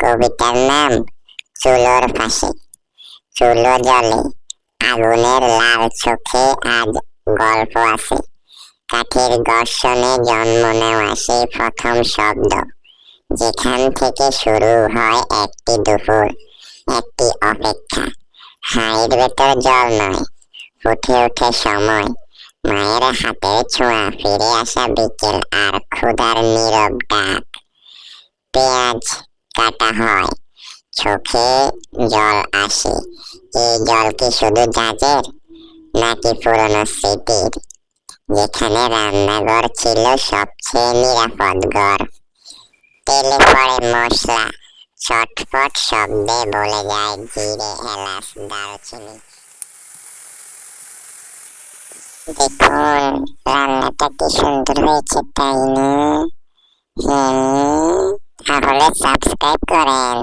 কবিতার নাম চুলোর ফাঁসি। চুলো জলে আগুনের লাল চোখে আজ গল্প আছে। কাঠের ঘর্ষণে জন্ম নেওয়া সেই প্রথম শব্দ, যেখান থেকে শুরু হয় একটি দুপুর, একটি অপেক্ষা। হাড়ির ভেতর জল নয়, ফুটে ওঠে সময়, মায়ের হাতের ছোঁয়া, ফিরে আসা বিকেল আর ক্ষুধার নীরব ডাক। পেঁয়াজ কাটা হয়, চোখে জল আসে। এই জল কি শুধু জাজের, নাকি পুরনো স্মৃতির, যেখানে রান্নাঘর ছিল সবচেয়ে নিরাপদ ঘর? তেলে পড়ে মশলা, চটপট শব্দে বলে যায় জিরে, এলাচ, দারুচিনি। দেখুন রান্নাটা কি সুন্দর হয়েছে, তাই না? হ্যাঁ, তাহলে সাবস্ক্রাইব করেন।